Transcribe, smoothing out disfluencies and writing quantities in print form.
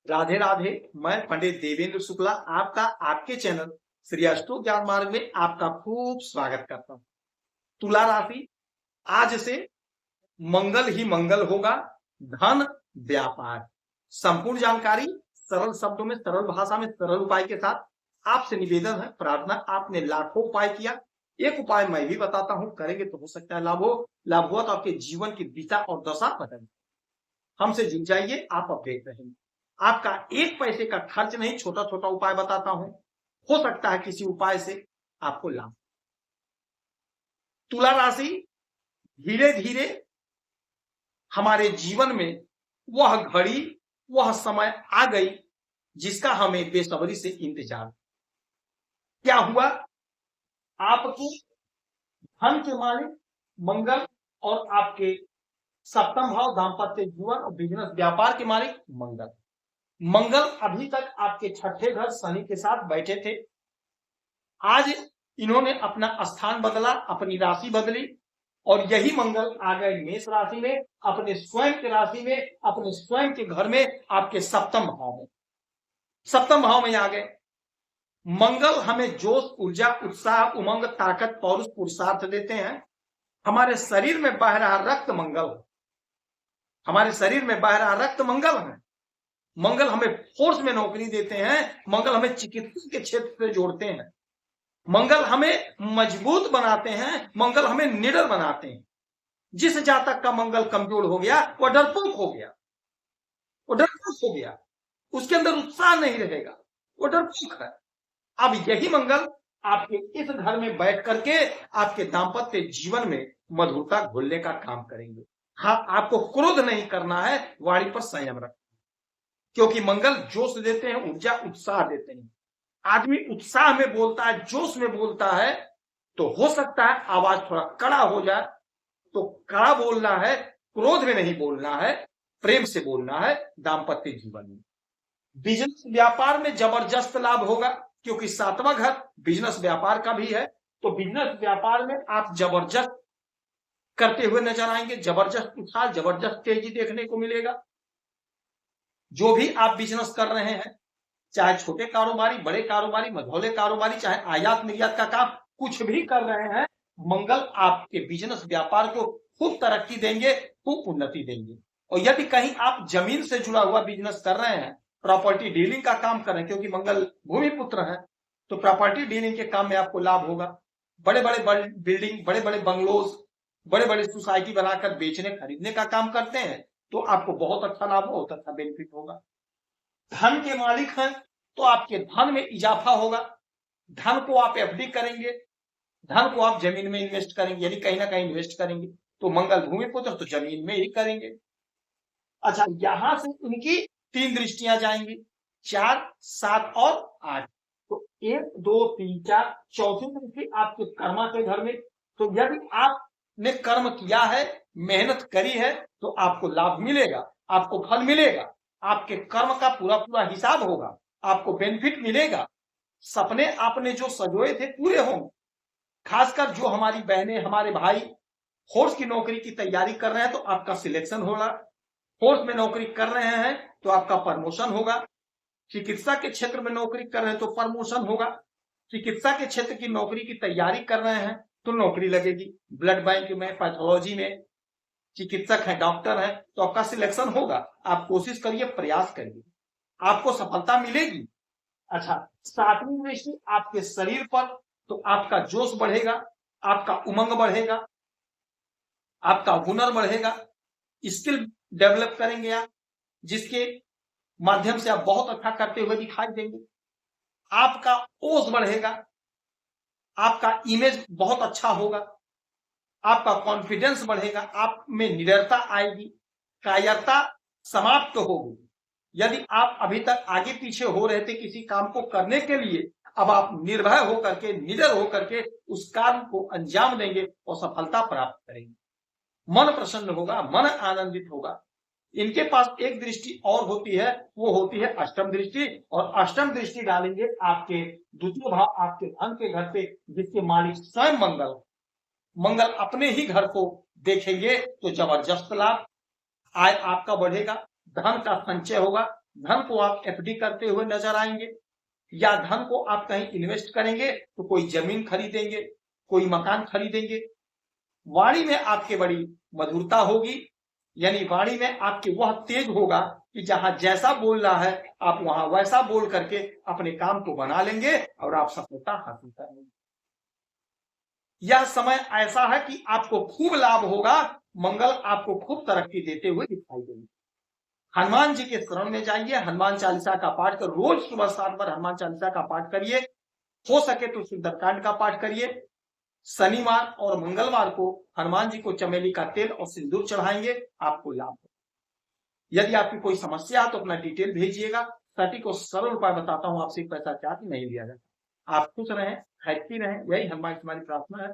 राधे राधे। मैं पंडित देवेंद्र शुक्ला आपका आपके चैनल श्री अष्टो ज्ञान मार्ग में आपका खूब स्वागत करता हूं। तुला राशि, आज से मंगल ही मंगल होगा। धन, व्यापार, संपूर्ण जानकारी सरल शब्दों में, सरल भाषा में, सरल उपाय के साथ आपसे निवेदन है, प्रार्थना। आपने लाखों उपाय किया, एक उपाय मैं भी बताता हूं, करेंगे तो हो सकता है लाभ हो। लाभ हुआ तो आपके जीवन की दिशा और दशा बदल। हमसे जुड़ जाइए, आप अपडेट रहेंगे। आपका एक पैसे का खर्च नहीं, छोटा छोटा उपाय बताता हूं, हो सकता है किसी उपाय से आपको लाभ। तुला राशि, धीरे धीरे हमारे जीवन में वह घड़ी, वह समय आ गई जिसका हमें बेसब्री से इंतजार। क्या हुआ? आपकी धन के मालिक मंगल और आपके सप्तम भाव दाम्पत्य जीवन और बिजनेस व्यापार के मालिक मंगल अभी तक आपके छठे घर शनि के साथ बैठे थे। आज इन्होंने अपना स्थान बदला, अपनी राशि बदली और यही मंगल आ गए मेष राशि में, अपने स्वयं के राशि में, अपने स्वयं के घर में, आपके सप्तम भाव में आ गए। मंगल हमें जोश, ऊर्जा, उत्साह, उमंग, ताकत, पौरुष, पुरुषार्थ देते हैं। हमारे शरीर में बह रहा रक्त मंगल, हमारे शरीर में बह रहा रक्त मंगल है। मंगल हमें फोर्स में नौकरी देते हैं, मंगल हमें चिकित्सा के क्षेत्र से जोड़ते हैं, मंगल हमें मजबूत बनाते हैं, मंगल हमें निडर बनाते हैं। जिस जातक का मंगल कमजोर हो गया वो डरपोक हो गया, उसके अंदर उत्साह नहीं रहेगा, वो डरपोक है। अब यही मंगल आपके इस घर में बैठ करके आपके दाम्पत्य जीवन में मधुरता घोलने का काम करेंगे। हाँ, आपको क्रोध नहीं करना है, वाणी पर संयम रखना, क्योंकि मंगल जोश देते हैं, ऊर्जा, उत्साह देते हैं। आदमी उत्साह में बोलता है, जोश में बोलता है, तो हो सकता है आवाज थोड़ा कड़ा हो जाए। तो कड़ा बोलना है, क्रोध में नहीं बोलना है, प्रेम से बोलना है दाम्पत्य जीवन में। बिजनेस व्यापार में जबरदस्त लाभ होगा, क्योंकि सातवां घर बिजनेस व्यापार का भी है। तो बिजनेस व्यापार में आप जबरदस्त करते हुए नजर आएंगे, जबरदस्त उत्साह, जबरदस्त तेजी देखने को मिलेगा। जो भी आप बिजनेस कर रहे हैं, चाहे छोटे कारोबारी, बड़े कारोबारी, मझौले कारोबारी, चाहे आयात निर्यात का काम कुछ भी कर रहे हैं, मंगल आपके बिजनेस व्यापार को खूब तरक्की देंगे, खूब उन्नति देंगे। और यदि कहीं आप जमीन से जुड़ा हुआ बिजनेस कर रहे हैं, प्रॉपर्टी डीलिंग का काम कर रहे हैं, क्योंकि मंगल भूमि पुत्र है, तो प्रॉपर्टी डीलिंग के काम में आपको लाभ होगा। बड़े बड़े बिल्डिंग, बड़े बड़े बंगलोज, बड़े बड़े सोसाइटी बनाकर बेचने खरीदने का काम करते हैं, तो आपको बहुत अच्छा लाभ होगा, अच्छा बेनिफिट होगा। धन के मालिक हैं, तो आपके धन में इजाफा होगा। धन को आप एफडी करेंगे, धन को आप जमीन में इन्वेस्ट करेंगे, यानी कहीं ना कहीं इन्वेस्ट करेंगे, तो मंगल भूमि पुत्र तो जमीन में ही करेंगे। अच्छा, यहां से इनकी 3 दृष्टियां जाएंगी, 4, 7 और 8। तो 1, 2, 3, 4, चौथी दृष्टि आपके कर्मा के घर में। तो यदि आपने कर्म किया है, मेहनत करी है, तो आपको लाभ मिलेगा, आपको फल मिलेगा, आपके कर्म का पूरा पूरा हिसाब होगा, आपको बेनिफिट मिलेगा। सपने आपने जो सजोए थे पूरे होंगे। खासकर जो हमारी बहनें, हमारे भाई फोर्स की नौकरी की तैयारी कर रहे हैं, तो आपका सिलेक्शन होगा। फोर्स में नौकरी कर रहे हैं तो आपका प्रमोशन होगा। चिकित्सा के क्षेत्र में नौकरी कर रहे हैं तो प्रमोशन होगा। चिकित्सा के क्षेत्र की नौकरी की तैयारी कर रहे हैं तो नौकरी लगेगी। ब्लड बैंक में, पैथोलॉजी में चिकित्सक है, डॉक्टर है, तो आपका सिलेक्शन होगा। आप कोशिश करिए, प्रयास करिए, आपको सफलता मिलेगी। अच्छा, 7वीं दृष्टि आपके शरीर पर, तो आपका जोश बढ़ेगा, आपका उमंग बढ़ेगा, आपका हुनर बढ़ेगा, स्किल डेवलप करेंगे आप, जिसके माध्यम से आप बहुत अच्छा करते हुए दिखाई देंगे। आपका ओज बढ़ेगा, आपका इमेज बहुत अच्छा होगा, आपका कॉन्फिडेंस बढ़ेगा, आप में निडरता आएगी, कायरता समाप्त होगी। यदि आप अभी तक आगे पीछे हो रहे थे किसी काम को करने के लिए, अब आप निर्भय होकर के, निडर होकर के उस काम को अंजाम देंगे और सफलता प्राप्त करेंगे। मन प्रसन्न होगा, मन आनंदित होगा। इनके पास एक दृष्टि और होती है, वो होती है अष्टम दृष्टि, और अष्टम दृष्टि डालेंगे आपके द्वितीय भाव, आपके धन के घर पे, जिसके मालिक स्वयं मंगल अपने ही घर को देखेंगे, तो जबरदस्त लाभ। आय आपका बढ़ेगा, धन का संचय होगा, धन को आप एफडी करते हुए नजर आएंगे, या धन को आप कहीं इन्वेस्ट करेंगे तो कोई जमीन खरीदेंगे, कोई मकान खरीदेंगे। वाणी में आपके बड़ी मधुरता होगी, यानी वाणी में आपके वह तेज होगा कि जहां जैसा बोल रहा है आप वहां वैसा बोल करके अपने काम को बना लेंगे और आप सफलता हासिल करेंगे। यह समय ऐसा है कि आपको खूब लाभ होगा, मंगल आपको खूब तरक्की देते हुए दिखाई देंगे। हनुमान जी के शरण में जाइए, हनुमान चालीसा का पाठ कर, रोज सुबह 7 बार हनुमान चालीसा का पाठ करिए, हो सके तो सुंदरकांड का पाठ करिए। शनिवार और मंगलवार को हनुमान जी को चमेली का तेल और सिंदूर चढ़ाएंगे, आपको लाभ होगा। यदि आपकी कोई समस्या है तो अपना डिटेल भेजिएगा, सटीक और सरल उपाय बताता हूं, आपसे पैसा चार्ज नहीं लिया जाता। आप खुश रहें, हैप्पी रहें, यही हमारी प्रार्थना है।